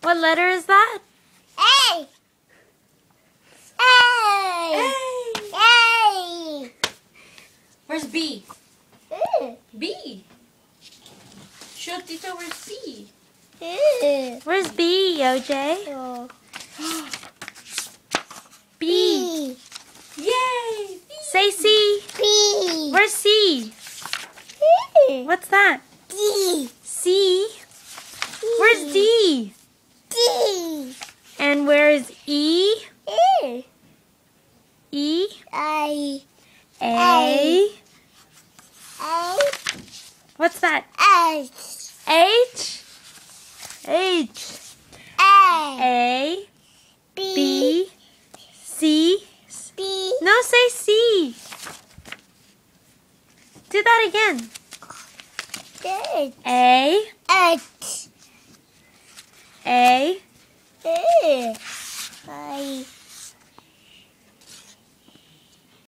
What letter is that? A. A. A. Where's B? A. B. Show Tito where's B. A. Where's B, OJ? Oh. B. Yay! B. Say C. B. Where's C? B. What's that? D. C. Where's D? D. And where's E? E. E. I. A. A. What's that? H. H. H. A. A. B. B. C. B. No, say C. Do that again. H. A. H. A. A.